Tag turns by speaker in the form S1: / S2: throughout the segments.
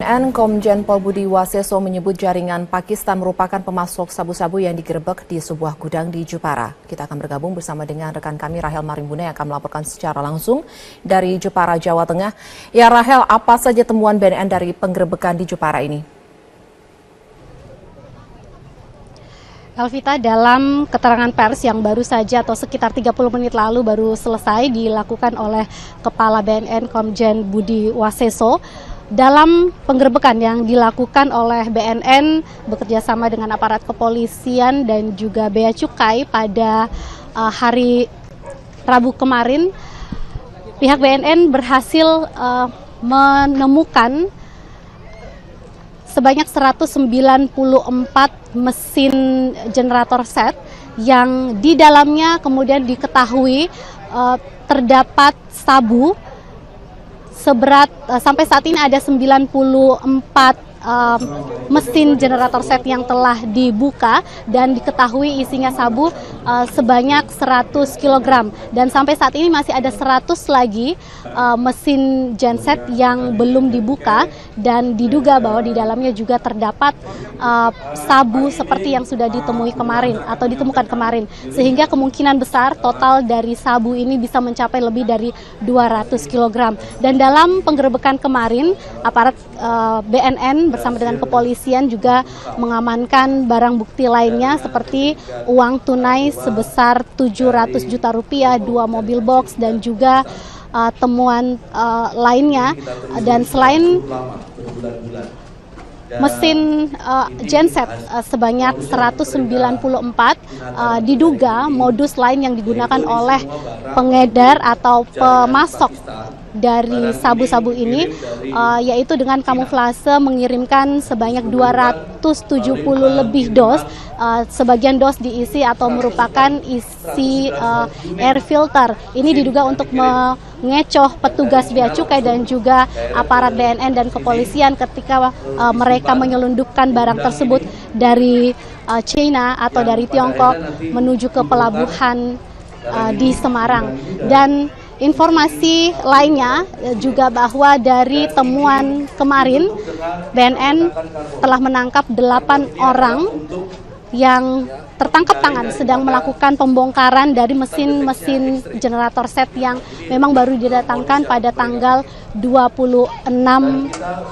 S1: BNN Komjen Pol Budi Waseso menyebut jaringan Pakistan merupakan pemasok sabu-sabu yang digerebek di sebuah gudang di Jepara. Kita akan bergabung bersama dengan rekan kami Rahel Marimbuna yang akan melaporkan secara langsung dari Jepara, Jawa Tengah. Ya Rahel, apa saja temuan BNN dari penggerebekan di Jepara ini?
S2: Alvita, dalam keterangan pers yang baru saja atau sekitar 30 menit lalu baru selesai dilakukan oleh Kepala BNN Komjen Budi Waseso, dalam penggerebekan yang dilakukan oleh BNN bekerjasama dengan aparat kepolisian dan juga Bea Cukai pada hari Rabu kemarin, pihak BNN berhasil menemukan sebanyak 194 mesin generator set yang di dalamnya kemudian diketahui terdapat sabu seberat sampai saat ini ada 94 mesin generator set yang telah dibuka dan diketahui isinya sabu sebanyak 100 kg dan sampai saat ini masih ada 100 lagi mesin genset yang belum dibuka dan diduga bahwa di dalamnya juga terdapat sabu seperti yang sudah ditemui kemarin atau ditemukan kemarin, sehingga kemungkinan besar total dari sabu ini bisa mencapai lebih dari 200 kg. Dan dalam penggerebekan kemarin aparat BNN bersama dengan kepolisian juga mengamankan barang bukti lainnya seperti uang tunai sebesar 700 juta rupiah, 2 mobil box dan juga temuan lainnya. Dan selain mesin genset sebanyak 194, diduga modus lain yang digunakan oleh pengedar atau pemasok dari sabu-sabu ini yaitu dengan kamuflase mengirimkan sebanyak 270 lebih dos. Sebagian dos diisi atau merupakan isi air filter. Ini diduga untuk mengecoh petugas Bea Cukai dan juga aparat BNN dan kepolisian ketika mereka menyelundupkan barang tersebut dari China atau dari Tiongkok menuju ke pelabuhan di Semarang. Dan informasi lainnya juga bahwa dari temuan kemarin BNN telah menangkap 8 orang yang tertangkap tangan sedang melakukan pembongkaran dari mesin-mesin generator set yang memang baru didatangkan pada tanggal 26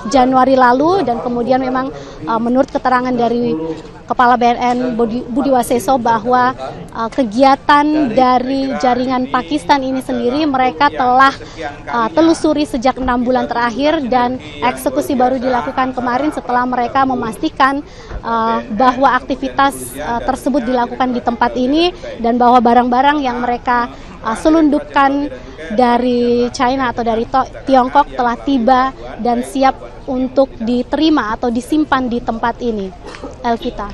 S2: Januari lalu. Dan kemudian memang menurut keterangan dari Kepala BNN Budi Waseso bahwa kegiatan dari jaringan Pakistan ini sendiri mereka telah telusuri sejak 6 bulan terakhir dan eksekusi baru dilakukan kemarin setelah mereka memastikan bahwa aktivitas tersebut dilakukan di tempat ini dan bahwa barang-barang yang mereka selundupkan dari China atau dari Tiongkok telah tiba dan siap untuk diterima atau disimpan di tempat ini. Elvita.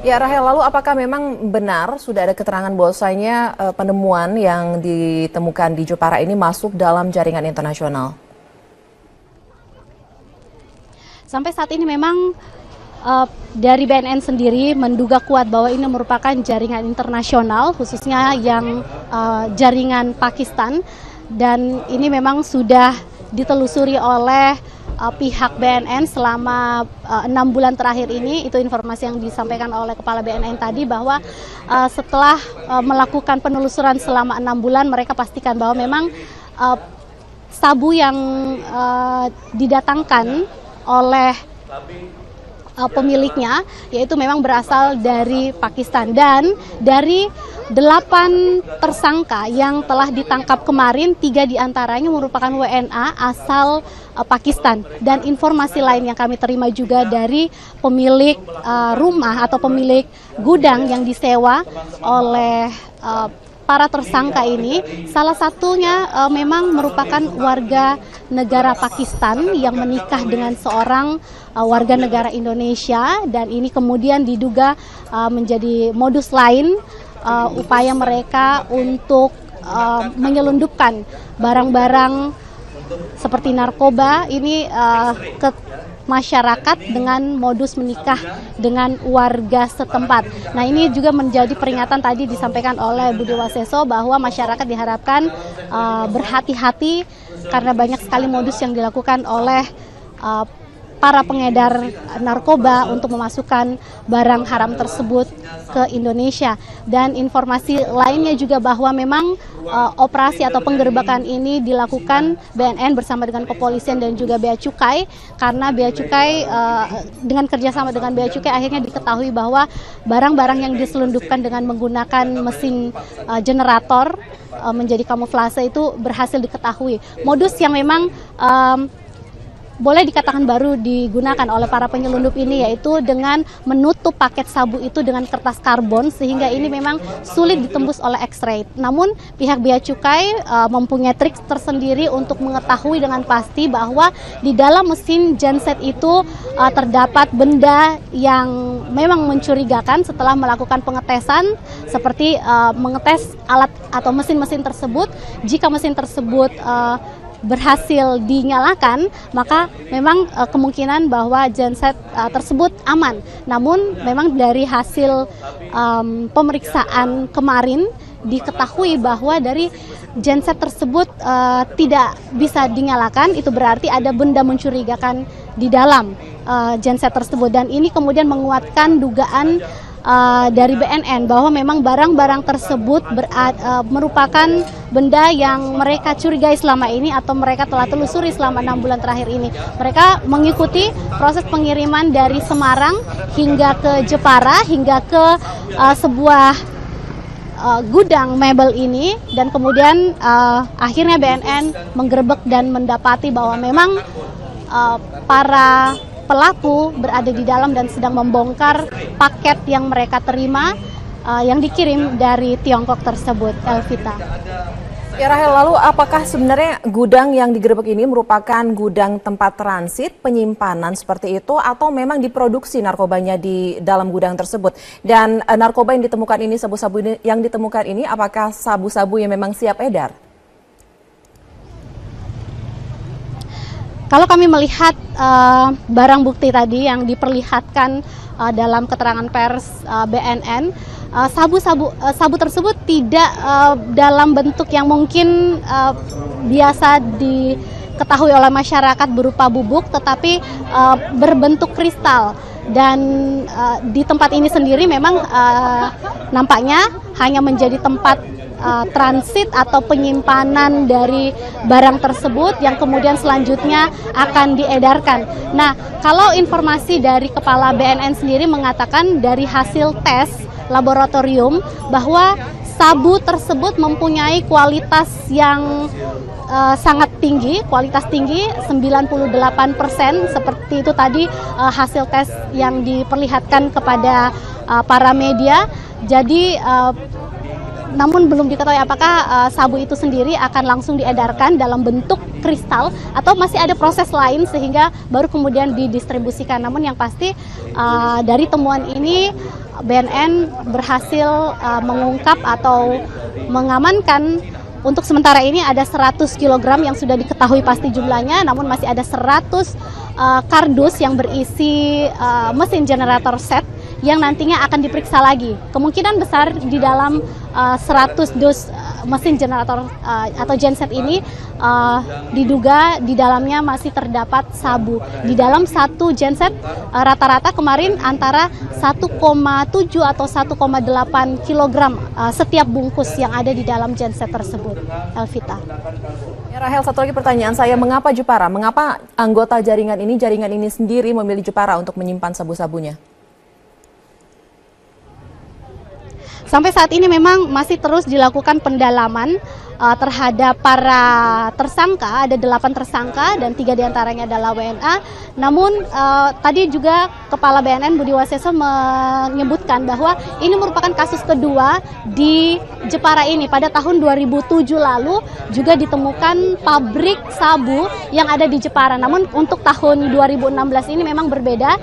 S1: Ya Rahel, lalu apakah memang benar sudah ada keterangan bahwasanya penemuan yang ditemukan di Jepara ini masuk dalam jaringan internasional?
S2: Sampai saat ini memang dari BNN sendiri menduga kuat bahwa ini merupakan jaringan internasional, khususnya yang jaringan Pakistan, dan ini memang sudah ditelusuri oleh pihak BNN selama 6 bulan terakhir ini. Itu informasi yang disampaikan oleh Kepala BNN tadi, bahwa setelah melakukan penelusuran selama 6 bulan mereka pastikan bahwa memang sabu yang didatangkan oleh pemiliknya yaitu memang berasal dari Pakistan. Dan dari 8 tersangka yang telah ditangkap kemarin, 3 diantaranya merupakan WNA asal Pakistan. Dan informasi lain yang kami terima juga dari pemilik rumah atau pemilik gudang yang disewa oleh para tersangka ini, salah satunya memang merupakan warga negara Pakistan yang menikah dengan seorang warga negara Indonesia, dan ini kemudian diduga menjadi modus lain upaya mereka untuk menyelundupkan barang-barang seperti narkoba ini ke masyarakat dengan modus menikah dengan warga setempat. Nah, ini juga menjadi peringatan tadi disampaikan oleh Budi Waseso bahwa masyarakat diharapkan berhati-hati karena banyak sekali modus yang dilakukan oleh para pengedar narkoba untuk memasukkan barang haram tersebut ke Indonesia. Dan informasi lainnya juga bahwa memang operasi atau penggerbekan ini dilakukan BNN bersama dengan kepolisian dan juga Bea Cukai, karena Bea Cukai dengan kerjasama dengan Bea Cukai akhirnya diketahui bahwa barang-barang yang diselundupkan dengan menggunakan mesin generator menjadi kamuflase itu berhasil diketahui. Modus yang memang boleh dikatakan baru digunakan oleh para penyelundup ini, yaitu dengan menutup paket sabu itu dengan kertas karbon, sehingga ini memang sulit ditembus oleh X-ray. Namun pihak Bea Cukai mempunyai trik tersendiri untuk mengetahui dengan pasti bahwa di dalam mesin genset itu terdapat benda yang memang mencurigakan. Setelah melakukan pengetesan seperti mengetes alat atau mesin-mesin tersebut, jika mesin tersebut berhasil dinyalakan, maka memang kemungkinan bahwa genset tersebut aman. Namun memang dari hasil pemeriksaan kemarin diketahui bahwa dari genset tersebut tidak bisa dinyalakan. Itu berarti ada benda mencurigakan di dalam genset tersebut, dan ini kemudian menguatkan dugaan dari BNN bahwa memang barang-barang tersebut merupakan benda yang mereka curigai selama ini atau mereka telah telusuri selama 6 bulan terakhir ini. Mereka mengikuti proses pengiriman dari Semarang hingga ke Jepara, hingga ke sebuah gudang mebel ini, dan kemudian akhirnya BNN menggerebek dan mendapati bahwa memang para pelaku berada di dalam dan sedang membongkar paket yang mereka terima yang dikirim dari Tiongkok tersebut, Elvita.
S1: Ya Rahel, lalu apakah sebenarnya gudang yang digerebek ini merupakan gudang tempat transit, penyimpanan seperti itu, atau memang diproduksi narkobanya di dalam gudang tersebut? Dan narkoba yang ditemukan ini, sabu-sabu yang ditemukan ini, apakah sabu-sabu yang memang siap edar?
S2: Kalau kami melihat barang bukti tadi yang diperlihatkan dalam keterangan pers BNN, sabu tersebut tidak dalam bentuk yang mungkin biasa diketahui oleh masyarakat berupa bubuk, tetapi berbentuk kristal. Dan di tempat ini sendiri memang nampaknya hanya menjadi tempat transit atau penyimpanan dari barang tersebut yang kemudian selanjutnya akan diedarkan. Nah, kalau informasi dari Kepala BNN sendiri mengatakan dari hasil tes laboratorium bahwa sabu tersebut mempunyai kualitas yang sangat tinggi, kualitas tinggi 98%, seperti itu tadi hasil tes yang diperlihatkan kepada para media. Jadi namun belum diketahui apakah sabu itu sendiri akan langsung diedarkan dalam bentuk kristal atau masih ada proses lain sehingga baru kemudian didistribusikan. Namun yang pasti dari temuan ini BNN berhasil mengungkap atau mengamankan untuk sementara ini ada 100 kg yang sudah diketahui pasti jumlahnya, namun masih ada 100 kardus yang berisi mesin generator set yang nantinya akan diperiksa lagi. Kemungkinan besar di dalam 100 dus mesin generator atau genset ini diduga di dalamnya masih terdapat sabu. Di dalam satu genset rata-rata kemarin antara 1,7 atau 1,8 kg setiap bungkus yang ada di dalam genset tersebut. Elvita.
S1: Ya, Rahel, satu lagi pertanyaan saya, mengapa Jepara? Mengapa anggota jaringan ini sendiri memilih Jepara untuk menyimpan sabu-sabunya?
S2: Sampai saat ini memang masih terus dilakukan pendalaman terhadap para tersangka. Ada 8 tersangka dan 3 diantaranya adalah WNA. Namun tadi juga Kepala BNN Budi Waseso menyebutkan bahwa ini merupakan kasus kedua di Jepara ini. Pada tahun 2007 lalu juga ditemukan pabrik sabu yang ada di Jepara. Namun untuk tahun 2016 ini memang berbeda.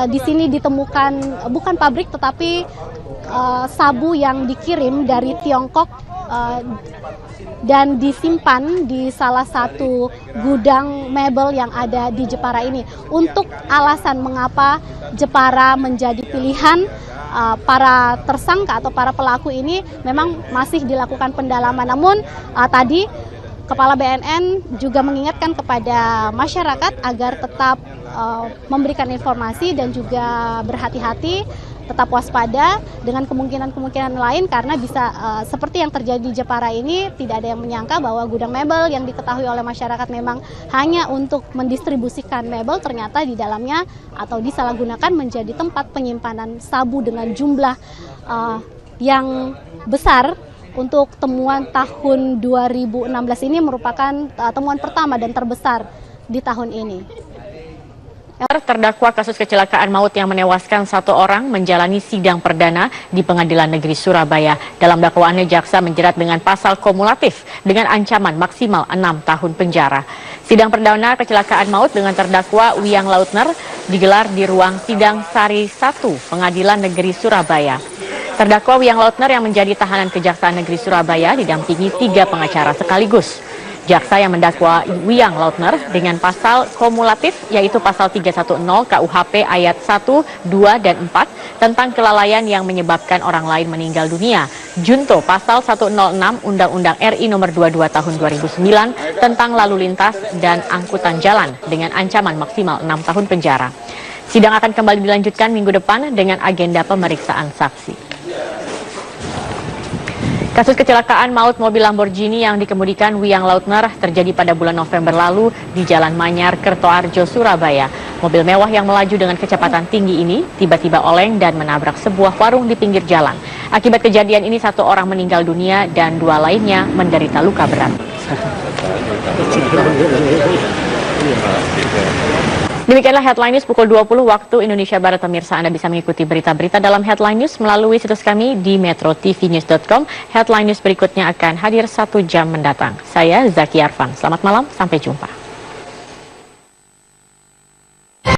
S2: Di sini ditemukan bukan pabrik tetapi sabu yang dikirim dari Tiongkok dan disimpan di salah satu gudang mebel yang ada di Jepara ini. Untuk alasan mengapa Jepara menjadi pilihan para tersangka atau para pelaku ini memang masih dilakukan pendalaman. Namun tadi Kepala BNN juga mengingatkan kepada masyarakat agar tetap memberikan informasi dan juga berhati-hati, tetap waspada dengan kemungkinan-kemungkinan lain karena bisa seperti yang terjadi di Jepara ini, tidak ada yang menyangka bahwa gudang mebel yang diketahui oleh masyarakat memang hanya untuk mendistribusikan mebel, ternyata di dalamnya atau disalahgunakan menjadi tempat penyimpanan sabu dengan jumlah yang besar. Untuk temuan tahun 2016 ini merupakan temuan pertama dan terbesar di tahun ini.
S3: Terdakwa kasus kecelakaan maut yang menewaskan 1 orang menjalani sidang perdana di Pengadilan Negeri Surabaya. Dalam dakwaannya, jaksa menjerat dengan pasal kumulatif dengan ancaman maksimal 6 tahun penjara. Sidang perdana kecelakaan maut dengan terdakwa Wiyang Lautner digelar di ruang sidang Sari 1 Pengadilan Negeri Surabaya. Terdakwa Wiyang Lautner yang menjadi tahanan Kejaksaan Negeri Surabaya didampingi 3 pengacara sekaligus. Jaksa yang mendakwa Wiyang Lautner dengan pasal kumulatif yaitu pasal 310 KUHP ayat 1, 2, dan 4 tentang kelalaian yang menyebabkan orang lain meninggal dunia. Junto pasal 106 Undang-Undang RI nomor 22 tahun 2009 tentang lalu lintas dan angkutan jalan dengan ancaman maksimal 6 tahun penjara. Sidang akan kembali dilanjutkan minggu depan dengan agenda pemeriksaan saksi. Kasus kecelakaan maut mobil Lamborghini yang dikemudikan Wiyang Lautner terjadi pada bulan November lalu di Jalan Manyar, Kertoarjo, Surabaya. Mobil mewah yang melaju dengan kecepatan tinggi ini tiba-tiba oleng dan menabrak sebuah warung di pinggir jalan. Akibat kejadian ini 1 orang meninggal dunia dan 2 lainnya menderita luka berat. Demikianlah Headline News pukul 20 waktu Indonesia Barat. Pemirsa, Anda bisa mengikuti berita-berita dalam Headline News melalui situs kami di metrotvnews.com. Headline News berikutnya akan hadir 1 jam mendatang. Saya Zaki Arfan. Selamat malam, sampai jumpa.